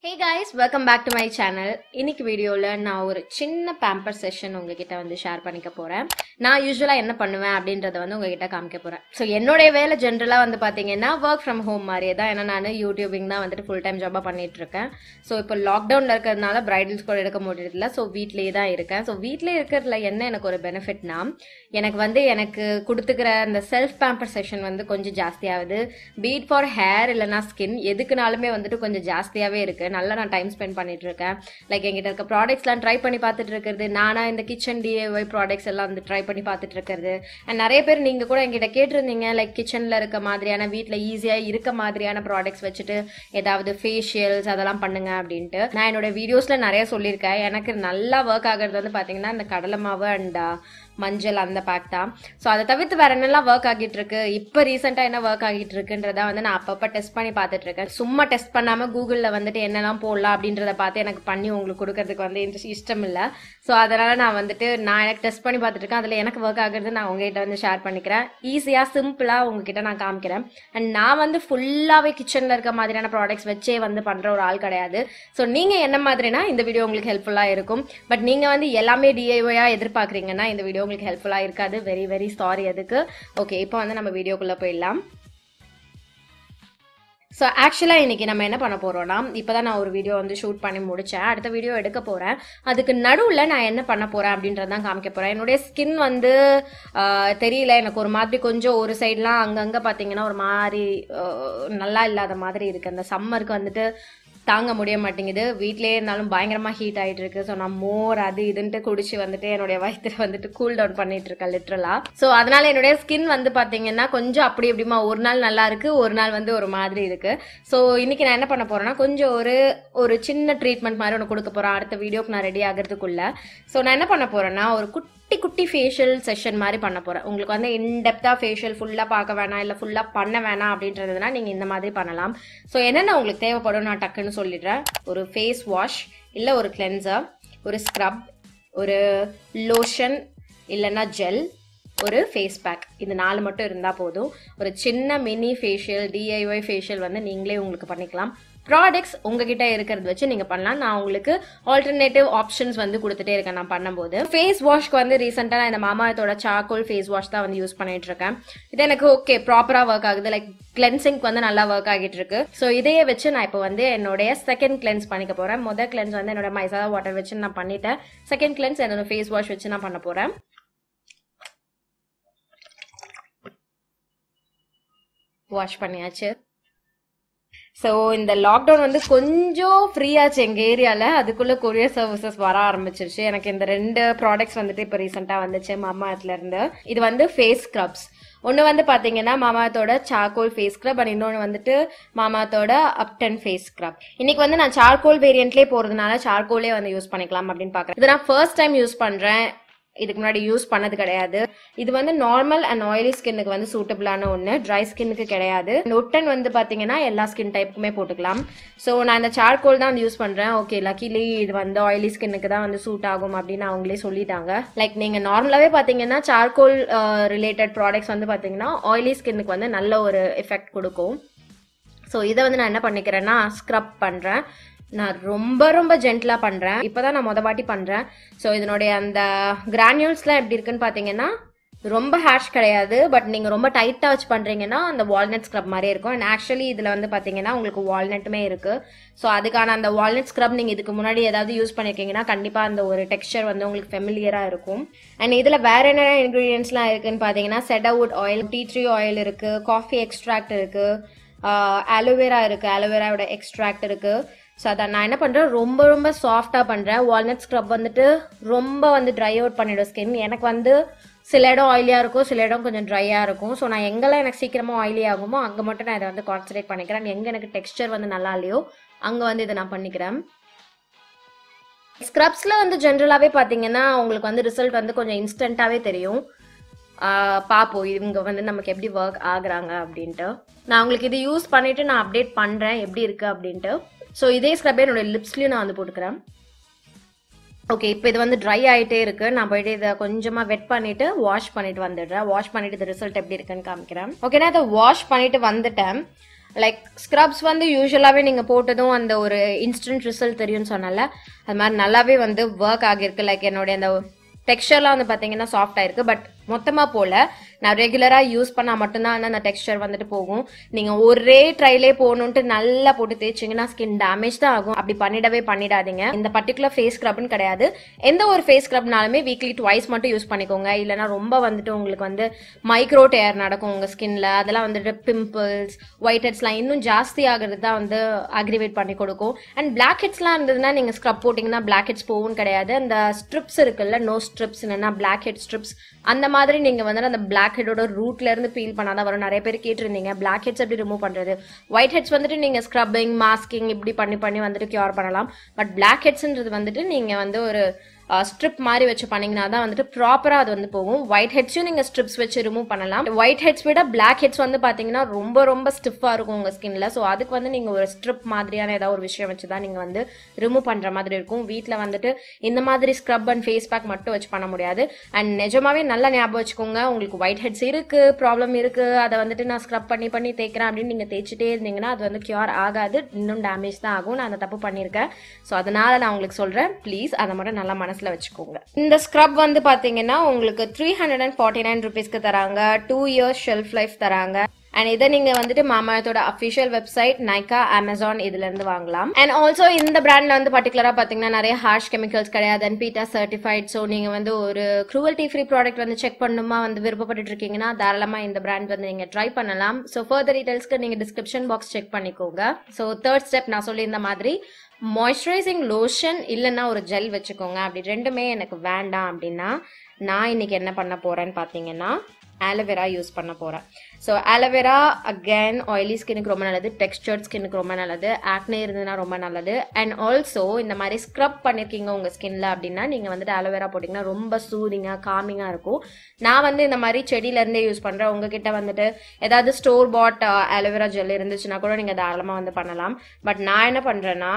Hey guys, welcome back to my channel. இன்னைக்கு வீடியோல நான் ஒரு சின்ன பேம்பர் செஷன் உங்ககிட்ட வந்து ஷேர் பண்ணிக்க போறேன். நான் யூசுவலா என்ன பண்ணுவேன் அப்படின்றத வந்து உங்ககிட்ட காமிக்க போறேன். சோ என்னோட வேலை ஜெனரலா வந்து பாத்தீங்கன்னா வர்க் ஃப்ரம் ஹோம் மாதிரியே தான். ஏன்னா நான் யூடியூபிங் தான் வந்துட்டு ஃபுல் டைம் ஜாபா பண்ணிட்டு இருக்கேன். சோ இப்போ லாக்டவுன்ல இருக்கிறதுனால பிரைடல்ஸ் கூட எடுக்க முடியல. சோ வீட்லயே தான் இருக்கேன். சோ வீட்லயே இருக்கிறதுல என்ன எனக்கு ஒரு பெனிஃபிட்னா எனக்கு கொடுத்துக்கிற அந்த செல்ஃப் பேம்பர் செஷன் வந்து கொஞ்சம் ஜாஸ்தியாகுது. பீட் ஃபார் ஹேர் இல்லைனா ஸ்கின் எதுக்குனாலுமே வந்துட்டு கொஞ்சம் ஜாஸ்தியாவே இருக்கு. நல்லா நான் டைம் ஸ்பெண்ட் பண்ணிட்டு இருக்கேன். லைக் எங்கிட்ட இருக்க ப்ராடக்ட்ஸ்லாம் ட்ரை பண்ணி பார்த்துட்டு இருக்கிறது, நானா இந்த கிச்சன் டிஐஒய் ப்ராடக்ட்ஸ் எல்லாம் வந்து ட்ரை பண்ணி பார்த்துட்டு இருக்கிறது. அண்ட் நிறைய பேர் நீங்க கூட எங்கிட்ட கேட்டிருந்தீங்க லைக் கிச்சன்ல இருக்க மாதிரியான வீட்டில் ஈஸியா இருக்க மாதிரியான ப்ராடக்ட்ஸ் வச்சுட்டு ஏதாவது ஃபேஷியல்ஸ் அதெல்லாம் பண்ணுங்க அப்படின்ட்டு. நான் என்னோட வீடியோஸ்ல நிறைய சொல்லியிருக்கேன். எனக்கு நல்லா ஒர்க் ஆகுறது வந்து பாத்தீங்கன்னா இந்த கடலை மாவு அண்ட் மஞ்சள் அந்த பேக் தான். ஸோ அதை தவிர்த்து வேற என்னெல்லாம் ஒர்க் ஆகிட்டு இருக்கு, இப்போ ரீசெண்டாக என்ன ஒர்க் ஆகிட்டு இருக்குன்றத வந்து நான் அப்பப்போ டெஸ்ட் பண்ணி பார்த்துட்டு இருக்கேன். சும்மா டெஸ்ட் பண்ணாம கூகுளில் வந்துட்டு என்னெல்லாம் போடலாம் அப்படின்றத பார்த்து எனக்கு பண்ணி உங்களுக்கு கொடுக்கறதுக்கு வந்து இஷ்டம் இல்லை. ஸோ அதனால நான் எனக்கு டெஸ்ட் பண்ணி பார்த்துட்டு இருக்கேன். அதில் எனக்கு ஒர்க் ஆகுறது நான் உங்ககிட்ட வந்து ஷேர் பண்ணிக்கிறேன். ஈஸியாக சிம்பிளாக உங்ககிட்ட நான் காமிக்கிறேன். அண்ட் நான் வந்து ஃபுல்லாகவே கிச்சனில் இருக்க மாதிரியான ப்ராடக்ட்ஸ் வச்சே வந்து பண்ணுற ஒரு ஆள் கிடையாது. ஸோ நீங்கள் என்ன மாதிரினா இந்த வீடியோ உங்களுக்கு ஹெல்ப்ஃபுல்லாக இருக்கும். பட் நீங்கள் வந்து எல்லாமே டிஐஒயாக எதிர்பார்க்குறீங்கன்னா இந்த வீடியோ உங்களுக்கு ஹெல்ப்ஃபுல்லா இருக்காது. வெரி வெரி சாரி அதுக்கு. ஓகே, இப்போ வந்து நம்ம வீடியோக்குள்ள போயிடலாம். ஸோ ஆக்சுவலாக இன்னைக்கு நம்ம என்ன பண்ண போறோம்னா, இப்போதான் நான் ஒரு வீடியோ வந்து ஷூட் பண்ணி முடிச்சேன். அடுத்த வீடியோ எடுக்க போறேன். அதுக்கு நடுவில் நான் என்ன பண்ண போறேன் அப்படின்றதான் காமிக்க போறேன். என்னுடைய ஸ்கின் வந்து தெரியல, எனக்கு ஒரு மாதிரி கொஞ்சம் ஒரு சைட்லாம் அங்கங்க பார்த்தீங்கன்னா ஒரு மாதிரி நல்லா இல்லாத மாதிரி இருக்கு. அந்த சம்மருக்கு வந்துட்டு தாங்க முடிய மாட்டேங்குது. வீட்லயே இருந்தாலும் பயங்கரமா ஹீட் ஆயிட்டு இருக்கு. ஸோ நான் மோர் அது இதுன்ட்டு குடிச்சு வந்துட்டு என்னுடைய வயிற்றுல வந்துட்டு கூல் டவுன் பண்ணிட்டு இருக்கேன் லிட்டரலா. ஸோ அதனால என்னுடைய ஸ்கின் வந்து பாத்தீங்கன்னா கொஞ்சம் அப்படி எப்படிமா ஒரு நாள் நல்லா இருக்கு, ஒரு நாள் வந்து ஒரு மாதிரி இருக்கு. ஸோ இன்னைக்கு நான் என்ன பண்ண போறேன்னா கொஞ்சம் ஒரு சின்ன ட்ரீட்மெண்ட் மாதிரி ஒன்று கொடுக்க போறேன் அடுத்த வீடியோக்கு நான் ரெடி ஆகிறதுக்குள்ள. ஸோ நான் என்ன பண்ண போறேன்னா ஒரு குட்டி ஃபேஷியல் செஷன் மாதிரி பண்ண போறேன். உங்களுக்கு வந்து இன்டெப்தா ஃபேஷியல் ஃபுல்லா பார்க்க வேணாம் இல்ல ஃபுல்லா பண்ண வேணாம் அப்படின்றதுனா நீங்க இந்த மாதிரி பண்ணலாம். ஸோ என்னென்ன உங்களுக்கு தேவைப்படும் நான் டக்குன்னு சொல்லிடுறேன். ஒரு ஃபேஸ் வாஷ் இல்ல ஒரு கிளென்சர், ஒரு ஸ்க்ரப், ஒரு லோஷன் இல்லைன்னா ஜெல், ஒரு ஃபேஸ் பேக். இந்த 4 மட்டும் இருந்தா போதும். ஒரு சின்ன மினி ஃபேஷியல் டிஐஒய் ஃபேஷியல் வந்து நீங்களே உங்களுக்கு பண்ணிக்கலாம். ப்ராடக்ட்ஸ் உங்ககிட்ட இருக்கிறது வச்சு நீங்க பண்ணலாம். நான் உங்களுக்கு ஆல்டர்னேட்டிவ் ஆப்ஷன்ஸ் வந்து கொடுத்துட்டே இருக்கேன் நான் பண்ணும்போது. ஃபேஸ் வாஷ்க்கு வந்து ரீசெண்டா நான் இந்த மாமாத்தோட சார்கோல் ஃபேஸ் வாஷ் தான் வந்து யூஸ் பண்ணிட்டு இருக்கேன். இது எனக்கு ஓகே ப்ராப்பரா ஒர்க் ஆகுது. லைக் கிளென்சிங்க்கு வந்து நல்லா ஒர்க் ஆகிட்டு இருக்கு. ஸோ இதையே வச்சு நான் இப்போ வந்து என்னுடைய செகண்ட் கிளென்ஸ் பண்ணிக்க போறேன். முதல் கிளென்ஸ் வந்து என்னோட மைசாலா வாட்டர் வச்சு நான் பண்ணிட்டேன். செகண்ட் கிளென்ஸ் என்னோட ஃபேஸ் வாஷ் வச்சு நான் பண்ண போறேன். வாஷ் பண்ணியாச்சு. ஸோ இந்த லாக்டவுன் வந்து கொஞ்சம் ஃப்ரீயாச்சு எங்க ஏரியால. அதுக்குள்ள கொரியர் சர்வீசஸ் வர ஆரம்பிச்சிருச்சு. எனக்கு இந்த 2 ப்ராடக்ட்ஸ் வந்துட்டு இப்போ ரீசெண்டா வந்துச்சு மாமாத்துல இருந்து. இது வந்து ஃபேஸ் ஸ்க்ரப்ஸ். ஒன்னு வந்து பாத்தீங்கன்னா மாமாத்தோட சார்கோல் ஃபேஸ் ஸ்க்ரப் அண்ட் இன்னொன்னு வந்துட்டு மாமாத்தோட அப்டன் ஃபேஸ் ஸ்க்ரப். இன்னைக்கு வந்து நான் சார்கோல் வேரியன்ட்லயே போறதுனால சார்கோலே வந்து யூஸ் பண்ணிக்கலாம் அப்படின்னு பாக்குறேன். இது நான் ஃபர்ஸ்ட் டைம் யூஸ் பண்றேன். இதுக்கு முன்னாடி யூஸ் பண்ணது கிடையாது. இது வந்து நார்மல் அண்ட் ஆயிலி ஸ்கின்னுக்கு வந்து சூட்டபிளான ஒன்று, ட்ரை ஸ்கின்னுக்கு கிடையாது. நொட்டன் வந்து பாத்தீங்கன்னா எல்லா ஸ்கின் டைப்புக்குமே போட்டுக்கலாம். ஸோ நான் இந்த சார்கோல் தான் வந்து யூஸ் பண்றேன். ஓகே, லக்கிலி இது வந்து ஆயிலி ஸ்கின்னுக்கு தான் வந்து சூட் ஆகும் அப்படின்னு அவங்களே சொல்லிட்டாங்க. லைக் நீங்க நார்மலாவே பாத்தீங்கன்னா சார்கோல் ரிலேட்டட் ப்ராடக்ட்ஸ் வந்து பாத்தீங்கன்னா ஆயிலி ஸ்கின்னுக்கு வந்து நல்ல ஒரு எஃபெக்ட் கொடுக்கும். ஸோ இதை வந்து நான் என்ன பண்ணிக்கிறேன்னா ஸ்க்ரப் பண்றேன். நான் ரொம்ப ஜென்டலா பண்றேன். இப்பதான் நான் வாட்டி பண்றேன். ஸோ இதனுடைய அந்த கிரானியூல்ஸ்லாம் எப்படி இருக்குன்னு பாத்தீங்கன்னா ரொம்ப ஹேர்ஷ் கிடையாது. பட் நீங்க ரொம்ப டைட்டா வச்சு பண்றீங்கன்னா அந்த வால்நட் ஸ்க்ரப் மாதிரியே இருக்கும். அண்ட் ஆக்சுவலி இதுல வந்து பாத்தீங்கன்னா உங்களுக்கு வால்நட்டுமே இருக்கு. ஸோ அதுக்கான அந்த வால்நட் ஸ்க்ரப் நீங்க இதுக்கு முன்னாடி ஏதாவது யூஸ் பண்ணிருக்கீங்கன்னா கண்டிப்பா அந்த ஒரு டெக்ஸ்சர் வந்து உங்களுக்கு ஃபெமிலியரா இருக்கும். அண்ட் இதுல வேற என்ன இன்கிரீடியன்ஸ்லாம் இருக்குன்னு பாத்தீங்கன்னா செடர்வுட் ஆயில், டீ ட்ரீ ஆயில் இருக்கு, காஃபி எக்ஸ்ட்ராக்ட் இருக்கு, ஆலோவேரா இருக்கு, ஆலோவேராவோட எக்ஸ்ட்ராக்ட் இருக்கு. ஸோ அதை நான் என்ன பண்ணுறேன் ரொம்ப சாஃப்டாக பண்ணுறேன். வால்நட் ஸ்க்ரப் வந்துட்டு ரொம்ப வந்து ட்ரை அவுட் பண்ணிடும் ஸ்கின். எனக்கு வந்து சில இடம் ஆயிலியாக இருக்கும், சில இடம் கொஞ்சம் ட்ரையாக இருக்கும். ஸோ நான் எங்கெல்லாம் எனக்கு சீக்கிரமாக ஆயிலி ஆகுமோ அங்கே மட்டும் நான் இதை வந்து கான்சன்ட்ரேட் பண்ணிக்கிறேன். எங்கே எனக்கு டெக்ஸ்சர் வந்து நல்லா இல்லையோ அங்கே வந்து இதை நான் பண்ணிக்கிறேன். ஸ்க்ரப்ஸில் வந்து ஜென்ரலாகவே பார்த்தீங்கன்னா உங்களுக்கு வந்து ரிசல்ட் வந்து கொஞ்சம் இன்ஸ்டண்ட்டாகவே தெரியும். பார்ப்போம் இவங்க வந்து நமக்கு எப்படி ஒர்க் ஆகுறாங்க அப்படின்ட்டு. நான் உங்களுக்கு இது யூஸ் பண்ணிவிட்டு நான் அப்டேட் பண்ணுறேன் எப்படி இருக்குது அப்படின்ட்டு. ஸோ இதே ஸ்க்ரப்பே என்னோட லிப்ஸ்லையும் நான் வந்து போட்டுக்கிறேன். ஓகே, இப்போ இது வந்து ட்ரை ஆகிட்டே இருக்கு. நான் போயிட்டு இதை கொஞ்சமாக வெட் பண்ணிட்டு வாஷ் பண்ணிட்டு வந்துடுறேன். வாஷ் பண்ணிட்டு இது ரிசல்ட் எப்படி இருக்குன்னு காமிக்கிறேன். ஓகே, நான் இதை வாஷ் பண்ணிட்டு வந்துட்டேன். லைக் ஸ்க்ரப்ஸ் வந்து யூஸ்வலாவே நீங்க போட்டதும் அந்த ஒரு இன்ஸ்டன்ட் ரிசல்ட் தெரியும்னு சொன்னால அது மாதிரி நல்லாவே வந்து ஒர்க் ஆகிருக்கு. லைக் என்னுடைய அந்த டெக்ஸ்டர்லாம் வந்து பாத்தீங்கன்னா சாஃப்ட் ஆயிருக்கு. பட் மொத்தமா போல நான் ரெகுலரா யூஸ் பண்ணா மட்டும்தான் அந்த டெக்ஸ்டர் வந்துட்டு போகும். நீங்க ஒரே ட்ரைலே போகணும்ட்டு நல்லா போட்டு தேய்ச்சிங்கன்னா ஸ்கின் டேமேஜ் தான் ஆகும். அப்படி பண்ணிடாதீங்க. இந்த பர்டிகுலர் ஃபேஸ் ஸ்க்ரப்னு கிடையாது, எந்த ஒரு ஃபேஸ் ஸ்க்ரப்னாலுமே வீக்லி ட்வைஸ் மட்டும் யூஸ் பண்ணிக்கோங்க. இல்லைன்னா ரொம்ப வந்துட்டு உங்களுக்கு வந்து மைக்ரோ டேர் நடக்கும் உங்க ஸ்கின்ல. அதெல்லாம் வந்துட்டு பிம்பிள்ஸ், ஒயிட் ஹெட்ஸ்லாம் இன்னும் ஜாஸ்தி ஆகுறது தான் வந்து அக்ரிவேட் பண்ணி கொடுக்கும். அண்ட் பிளாக் ஹெட்ஸ்லாம் இருந்ததுன்னா நீங்க ஸ்க்ரப் போட்டீங்கன்னா பிளாக் ஹெட்ஸ் போகும் கிடையாது. அந்த ஸ்ட்ரிப்ஸ் இருக்குல்ல, நோ ஸ்ட்ரிப்ஸ் இல்லைன்னா பிளாக் ஹெட் ஸ்ட்ரிப்ஸ், அந்த மாதிரி நீங்க வந்து அந்த பிளாக் ஹெட்டோட ரூட்ல இருந்து பீல் பண்ணாதான் வரும். நிறைய பேர் கேட்டிருந்தீங்க பிளாக் ஹெட்ஸ் எப்படி ரிமூவ் பண்றது. ஒயிட் ஹெட்ஸ் வந்துட்டு நீங்க ஸ்க்ரப்பிங், மாஸ்கிங் இப்படி பண்ணி வந்துட்டு கியூர் பண்ணலாம். பட் பிளாக் ஹெட்ஸ்ன்றது வந்துட்டு நீங்க வந்து ஒரு ஸ்ட்ரிப் மாதிரி வச்சு பண்ணீங்கன்னா தான் வந்துட்டு ப்ராப்பரா அது வந்து போகும். ஒயிட் ஹெட்ஸும் நீங்க ஸ்ட்ரிப்ஸ் வச்சு ரிமூவ் பண்ணலாம். ஒயிட் ஹெட்ஸ் விட பிளாக் ஹெட்ஸ் வந்து பாத்தீங்கன்னா ரொம்ப ஸ்டிஃபா இருக்கும் உங்க ஸ்கின்ல. ஸோ அதுக்கு வந்து நீங்க ஒரு ஸ்ட்ரிப் மாதிரியான ஏதாவது ஒரு விஷயம் வச்சுதான் நீங்க வந்து ரிமூவ் பண்ற மாதிரி இருக்கும். வீட்டுல வந்துட்டு இந்த மாதிரி ஸ்க்ரப் அண்ட் ஃபேஸ் பேக் மட்டும் வச்சு பண்ண முடியாது. அண்ட் நிஜமாவே நல்லா ஞாபகம் வச்சுக்கோங்க, உங்களுக்கு ஒயிட் ஹெட்ஸ் இருக்கு, ப்ராப்ளம் இருக்கு, அதை வந்துட்டு நான் ஸ்க்ரப் பண்ணி தேய்க்கிறேன் அப்படின்னு நீங்க தேய்ச்சிட்டே இருந்தீங்கன்னா அது வந்து கியூர் ஆகாது, இன்னும் டேமேஜ் தான் ஆகும். நான் அந்த தப்பு பண்ணிருக்கேன். ஸோ அதனால நான் உங்களுக்கு சொல்றேன், ப்ளீஸ் அதை மட்டும் நல்லா வச்சுக்கோங்க. இந்த ஸ்க்ரப் வந்து பாத்தீங்கன்னா உங்களுக்கு 349 rupeesக்கு தராங்க. 2 years ஷெல்ஃப் லைஃப் தராங்க. அண்ட் இதை நீங்க வந்துட்டு மாமாத்தோட அஃபிஷியல் வெப்சைட் Nykaa, Amazon இதுல இருந்து வாங்கலாம். அண்ட் ஆல்சோ இந்த பிராண்ட்ல வந்து பர்டிகுலரா பாத்தீங்கன்னா நிறைய ஹார்ஷ் கெமிக்கல்ஸ் கிடையாது, அண்ட் பீட்டா சர்டிஃபைட். ஸோ நீங்க வந்து ஒரு க்ரூவல்டி ஃப்ரீ ப்ராடக்ட் வந்து செக் பண்ணுமா வந்து விருப்பப்பட்டு இருக்கீங்கன்னா தாராளமா இந்த பிராண்ட் வந்து நீங்க ட்ரை பண்ணலாம். ஸோ ஃபர்தர் டீடைல்ஸ்க்கு நீங்க டிஸ்கிரிப்ஷன் பாக்ஸ் செக் பண்ணிக்கோங்க. ஸோ தேர்ட் ஸ்டெப் நான் சொல்லியிருந்த மாதிரி மாய்ஸ்சரைசிங் லோஷன் இல்லைன்னா ஒரு ஜெல் வச்சுக்கோங்க. அப்படி ரெண்டுமே எனக்கு வேண்டாம் அப்படின்னா நான் இன்னைக்கு என்ன பண்ண போறேன்னு பாத்தீங்கன்னா ஆலோவேரா யூஸ் பண்ண போறேன். ஸோ ஆலோவேரா அகேன் ஆயிலி ஸ்கின்னுக்கு ரொம்ப நல்லது, டெக்ஸ்டர்ட் ஸ்கின்னுக்கு ரொம்ப நல்லது, ஆக்னே இருந்ததுன்னா ரொம்ப நல்லது. அண்ட் ஆல்சோ இந்த மாதிரி ஸ்க்ரப் பண்ணிருக்கீங்க உங்க ஸ்கின்ல அப்படின்னா நீங்க வந்துட்டு ஆலோவேரா போட்டீங்கன்னா ரொம்ப சூதிங்கா காமிங்கா இருக்கும். நான் வந்து இந்த மாதிரி செடியில இருந்தே யூஸ் பண்றேன். உங்ககிட்ட வந்துட்டு ஏதாவது ஸ்டோர் பாட் ஆலோவேரா ஜெல் இருந்துச்சுன்னா கூட நீங்க தாராளமா வந்து பண்ணலாம். பட் நான் என்ன பண்றேன்னா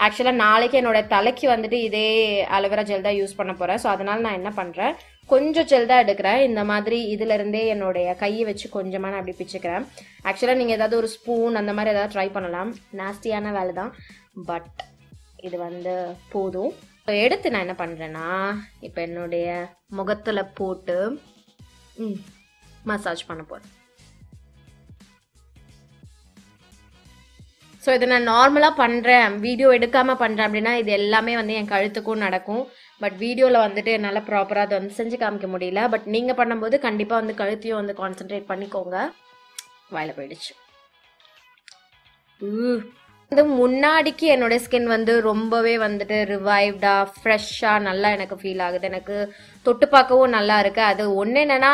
ஆக்சுவலா நாளைக்கு என்னோட தலைக்கு வந்துட்டு இதே ஆலோவேரா ஜெல் தான் யூஸ் பண்ண போறேன். ஸோ அதனால நான் என்ன பண்றேன், கொஞ்சம் ஜெல் தான் எடுக்கிறேன். இந்த மாதிரி இதுல இருந்தே என்னுடைய கையை வச்சு கொஞ்சமா நான் அப்படி பிச்சுக்கிறேன். ஆக்சுவலா நீங்க ஏதாவது ஒரு ஸ்பூன் அந்த மாதிரி ஏதாவது ட்ரை பண்ணலாம், நாஸ்டியான வேலை தான். பட் இது வந்து போதும். எடுத்து நான் என்ன பண்றேன்னா இப்ப என்னுடைய முகத்துல போட்டு மசாஜ் பண்ண போறேன். ஸோ இதை நான் நார்மலாக பண்ணுறேன், வீடியோ எடுக்காமல் பண்ணுறேன் அப்படின்னா இது எல்லாமே வந்து என் கழுத்துக்கும் நடக்கும். பட் வீடியோவில் வந்துட்டு என்னால் ப்ராப்பராக அதை வந்து செஞ்சு காமிக்க முடியல. பட் நீங்கள் பண்ணும்போது கண்டிப்பாக வந்து கழுத்தையும் வந்து கான்சென்ட்ரேட் பண்ணிக்கோங்க. வாயில போயிடுச்சு. வந்து முன்னாடிக்கு என்னோட ஸ்கின் வந்து ரொம்பவே வந்துட்டு ரிவைவ்டா ஃப்ரெஷ்ஷா நல்லா எனக்கு ஃபீல் ஆகுது. எனக்கு தொட்டு பார்க்கவும் நல்லா இருக்கு. அது ஒன்று என்னன்னா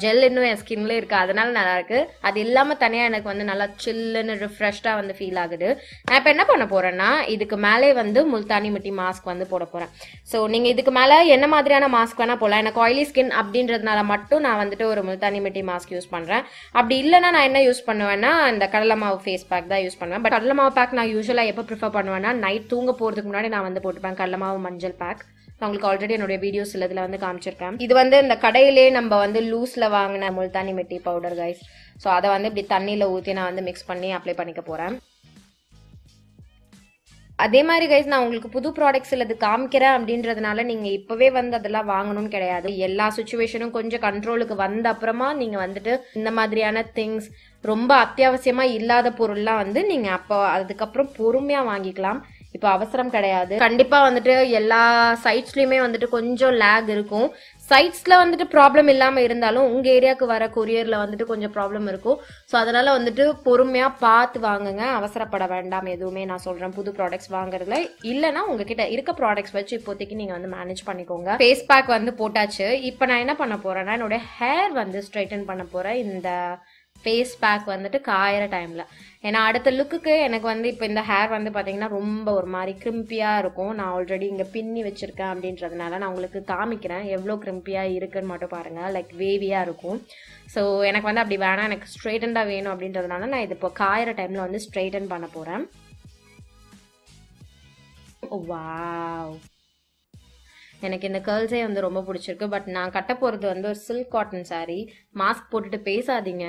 ஜெல் இன்னும் என் ஸ்கின்ல இருக்கு, அதனால நல்லா இருக்கு. அது இல்லாம தனியா எனக்கு வந்து நல்லா சில்லுன்னு ரிஃப்ரெஷ்டா வந்து ஃபீல் ஆகுது. நான் இப்போ என்ன பண்ண போறேன்னா இதுக்கு மேலே வந்து முல்தானி மிட்டி மாஸ்க் வந்து போட போறேன். ஸோ நீங்க இதுக்கு மேல என்ன மாதிரியான மாஸ்க் வேணா போடலாம். எனக்கு ஆயிலி ஸ்கின் அப்படின்றதுனால மட்டும் நான் வந்துட்டு ஒரு முல்தானி மிட்டி மாஸ்க் யூஸ் பண்றேன். அப்படி இல்லைன்னா நான் என்ன யூஸ் பண்ணுவேன்னா இந்த கடலை மாவு ஃபேஸ் பேக் தான் யூஸ் பண்ணுவேன். பட் கடலை மாவு பேக் நான் யூஸ்வலா எப்போ ப்ரிஃபர் பண்ணுவேன்னா நைட் தூங்க போறதுக்கு முன்னாடி நான் வந்து போட்டுப்பேன் கடலை மாவு மஞ்சள் பேக். உங்களுக்கு ஆல்ரெடி என்னுடைய வீடியோஸ் இதுல வந்து காமிச்சிருக்கேன். இது வந்து இந்த கடையிலே நம்ம வந்து லூஸ்ல வாங்கின முல்தானி மிட்டி பவுடர் கைஸ். ஸோ அதை வந்து இப்படி தண்ணியில ஊற்றி நான் வந்து மிக்ஸ் பண்ணி அப்ளை பண்ணிக்க போறேன். அதே மாதிரி கைஸ் நான் உங்களுக்கு புது ப்ராடக்ட்ஸ் இல்லது காமிக்கிறேன் அப்படின்றதுனால நீங்க இப்பவே வந்து அதெல்லாம் வாங்கணும்னு கிடையாது. எல்லா சுச்சுவேஷனும் கொஞ்சம் கண்ட்ரோலுக்கு வந்த அப்புறமா நீங்க வந்துட்டு இந்த மாதிரியான திங்ஸ் ரொம்ப அத்தியாவசியமா இல்லாத பொருள்லாம் வந்து நீங்க அப்போ அதுக்கப்புறம் பொறுமையா வாங்கிக்கலாம். இப்போ அவசரம் கிடையாது. கண்டிப்பா வந்துட்டு எல்லா சைட்ஸ்லயுமே வந்துட்டு கொஞ்சம் லேக் இருக்கும். சைட்ஸ்ல வந்துட்டு ப்ராப்ளம் இல்லாம இருந்தாலும் உங்க ஏரியாவுக்கு வர கொரியர்ல வந்துட்டு கொஞ்சம் ப்ராப்ளம் இருக்கும். ஸோ அதனால வந்துட்டு பொறுமையா பார்த்து வாங்குங்க, அவசரப்பட வேண்டாம் எதுவுமே. நான் சொல்றேன் புது ப்ராடக்ட்ஸ் வாங்குறதுல இல்லைன்னா உங்ககிட்ட இருக்க ப்ராடக்ட்ஸ் வச்சு இப்போதைக்கு நீங்க வந்து மேனேஜ் பண்ணிக்கோங்க. ஃபேஸ் பேக் வந்து போட்டாச்சு. இப்போ நான் என்ன பண்ண போறேன்னா என்னோட ஹேர் வந்து ஸ்ட்ரைட்டன் பண்ண போறேன் இந்த ஃபேஸ் பேக் வந்துட்டு காயிற டைம்ல. ஏன்னா அடுத்த லுக்குக்கு எனக்கு வந்து இப்போ இந்த ஹேர் வந்து பார்த்தீங்கன்னா ரொம்ப ஒரு மாதிரி கிரிம்பியாக இருக்கும். நான் ஆல்ரெடி இங்கே பின்னி வச்சிருக்கேன் அப்படின்றதுனால நான் உங்களுக்கு காமிக்கிறேன் எவ்வளோ கிரிம்பியாக இருக்குன்னு மட்டும் பாருங்கள். லைக் வேவியாக இருக்கும். ஸோ எனக்கு வந்து அப்படி வேணாம், எனக்கு ஸ்ட்ரெயிட்டண்டாக வேணும் அப்படின்றதுனால நான் இது இப்போ காயிற டைமில் வந்து ஸ்ட்ரெயிட்டன் பண்ண போகிறேன். வாவ், எனக்கு இந்த கேர்ள்ஸே வந்து ரொம்ப பிடிச்சிருக்கு. பட் நான் கட்ட போகிறது வந்து ஒரு சில்க் காட்டன் சாரீ. மாஸ்க் போட்டுட்டு பேசாதீங்க.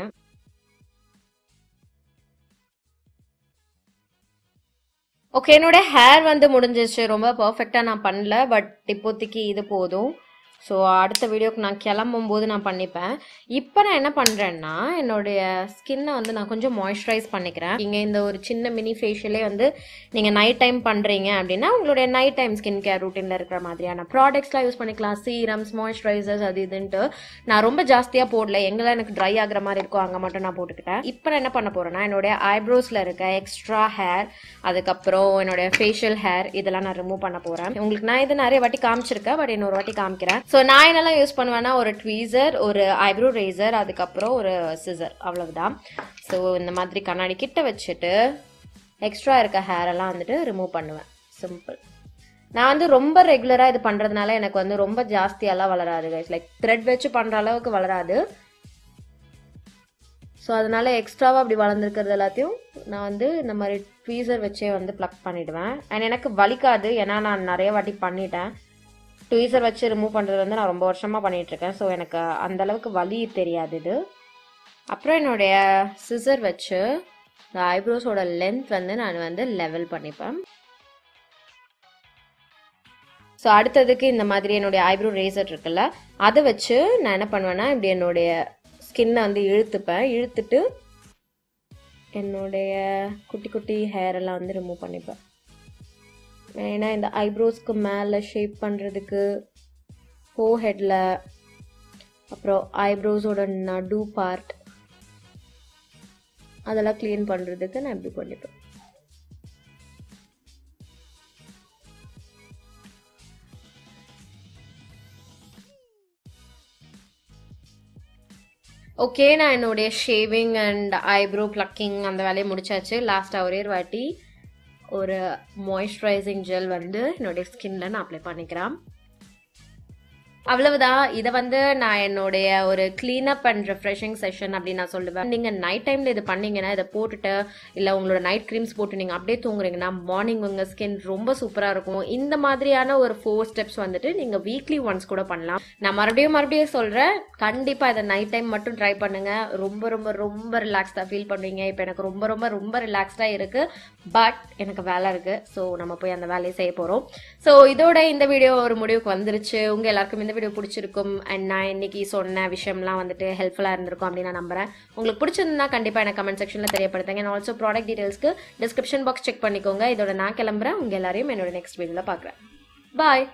ஓகே, என்னோட ஹேர் வந்து முடிஞ்சிச்சு. ரொம்ப பர்ஃபெக்டா நான் பண்ணல, பட் இப்போதைக்கு இது போதும். ஸோ அடுத்த வீடியோக்கு நான் கிளம்பும் போது நான் பண்ணிப்பேன். இப்போ நான் என்ன பண்ணுறேன்னா, என்னுடைய ஸ்கின்னை வந்து நான் கொஞ்சம் மாய்ஸ்சரைஸ் பண்ணிக்கிறேன். இங்கே இந்த ஒரு சின்ன மினி ஃபேஷியலே வந்து நீங்கள் நைட் டைம் பண்ணுறீங்க அப்படின்னா உங்களுடைய நைட் டைம் ஸ்கின் கேர் ரூட்டீனில் இருக்கிற மாதிரியான ப்ராடக்ட்ஸ்லாம் யூஸ் பண்ணிக்கலாம். சீரம்ஸ், மாய்ஸ்சரைசர்ஸ், அது இதுன்ட்டு நான் ரொம்ப ஜாஸ்தியாக போடல. எங்கெல்லாம் எனக்கு ட்ரை ஆகிற மாதிரி இருக்கோ அங்கே மட்டும் நான் போட்டுக்கிட்டேன். இப்போ நான் என்ன பண்ண போகிறேன்னா, என்னுடைய ஐப்ரோஸில் இருக்க எக்ஸ்ட்ரா ஹேர், அதுக்கப்புறம் என்னுடைய ஃபேஷியல் ஹேர், இதெல்லாம் நான் ரிமூவ் பண்ண போகிறேன். உங்களுக்கு நான் இது நிறைய வாட்டி காமிச்சிருக்கேன், பட் இன்னொரு வாட்டி காமிக்கிறேன். ஸோ நான் என்னெல்லாம் யூஸ் பண்ணுவேன்னா, ஒரு ட்வீசர், ஒரு ஐப்ரோ ரேசர், அதுக்கப்புறம் ஒரு சிசர், அவ்வளவுதான். ஸோ இந்த மாதிரி கண்ணாடி கிட்ட வச்சுட்டு எக்ஸ்ட்ரா இருக்க ஹேர் எல்லாம் வந்துட்டு ரிமூவ் பண்ணுவேன். சிம்பிள். நான் வந்து ரொம்ப ரெகுலராக இது பண்ணுறதுனால எனக்கு வந்து ரொம்ப ஜாஸ்தியெல்லாம் வளராது கைஸ். லைக் த்ரெட் வச்சு பண்ணுற அளவுக்கு வளராது. ஸோ அதனால எக்ஸ்ட்ராவாக அப்படி வளர்ந்துருக்கிறது எல்லாத்தையும் நான் வந்து இந்த மாதிரி ட்வீசர் வச்சே வந்து ப்ளக் பண்ணிவிடுவேன். அண்ட் எனக்கு வலிக்காது, ஏன்னா நான் நிறைய வாட்டி பண்ணிட்டேன். ட்வீசர் வச்சு ரிமூவ் பண்ணுறது வந்து நான் ரொம்ப வருஷமாக பண்ணிகிட்ருக்கேன். ஸோ எனக்கு அந்தளவுக்கு வலி தெரியாது இது. அப்புறம் என்னுடைய சிசர் வச்சு இந்த ஐப்ரோஸோட லென்த் வந்து நான் வந்து லெவல் பண்ணிப்பேன். ஸோ அடுத்ததுக்கு இந்த மாதிரி என்னுடைய ஐப்ரோ ரேசர் இருக்குல்ல, அதை வச்சு நான் என்ன பண்ணுவேன்னா, இப்படி என்னுடைய ஸ்கின்னை வந்து இழுத்துப்பேன். இழுத்துட்டு என்னுடைய குட்டி குட்டி ஹேர் எல்லாம் வந்து ரிமூவ் பண்ணிப்பேன். ஏன்னா இந்த ஐப்ரோஸ்க்கு மேலே ஷேப் பண்ணுறதுக்கு, ஃபோர்ஹெட்டில், அப்புறம் ஐப்ரோஸோட நடு பார்ட், அதெல்லாம் க்ளீன் பண்ணுறதுக்கு நான் இப்படி பண்ணிப்பேன். ஓகே, நான் என்னுடைய ஷேவிங் அண்ட் ஐப்ரோ ப்ளக்கிங் அந்த வேலையை முடிச்சாச்சு. லாஸ்ட்டாக ஒரே ஒரு வாட்டி ஒரு மாய்ஸ்சரைசிங் ஜெல் வந்து என்னுடைய ஸ்கின்ல நான் அப்ளை பண்ணிக்கிறேன். அவ்வளவுதான். இதை வந்து நான் என்னுடைய ஒரு கிளீனப் அண்ட் ரெஃப்ரெஷிங் செஷன் அப்படின்னு நான் சொல்லுவேன். நீங்கள் நைட் டைமில் இது பண்ணீங்கன்னா, இதை போட்டுட்டு இல்லை உங்களோட நைட் க்ரீம்ஸ் போட்டு நீங்கள் அப்படியே தூங்குறீங்கன்னா மார்னிங் உங்கள் ஸ்கின் ரொம்ப சூப்பராக இருக்கும். இந்த மாதிரியான ஒரு 4 ஸ்டெப்ஸ் வந்துட்டு நீங்கள் வீக்லி ஒன்ஸ் கூட பண்ணலாம். நான் மறுபடியும் சொல்கிறேன், கண்டிப்பாக இதை நைட் டைம் மட்டும் ட்ரை பண்ணுங்கள். ரொம்ப ரொம்ப ரொம்ப ரிலாக்ஸ்டாக ஃபீல் பண்ணுவீங்க. இப்போ எனக்கு ரொம்ப ரொம்ப ரொம்ப ரிலாக்ஸ்டாக இருக்குது, பட் எனக்கு வேலை இருக்குது. ஸோ நம்ம போய் அந்த வேலையை செய்ய போகிறோம். ஸோ இதோட இந்த வீடியோ ஒரு முடிவுக்கு வந்துருச்சு. உங்கள் எல்லாருக்கும் இந்த வீடியோ பிடிச்சிருக்கும் அண்ட் நான் இன்னைக்கு சொன்ன விஷயம்லாம் வந்துட்டு ஹெல்ப்ஃபுல்லாக இருந்திருக்கும் அப்படின்னு நான் நம்புறேன். உங்களுக்கு பிடிச்சிருந்தா கண்டிப்பாக எனக்கு கமெண்ட் செக்ஷனில் தெரியப்படுத்துங்க. அண்ட் ஆல்சோ ப்ராடக்ட் டீடைல்ஸ்க்கு டிஸ்கிரிப்ஷன் பாக்ஸ் செக் பண்ணிக்கோங்க. இதோட நான் கிளம்புறேன். உங்கள் எல்லாரையும் என்னோட நெக்ஸ்ட் வீடியோவில் பார்க்குறேன். பாய்.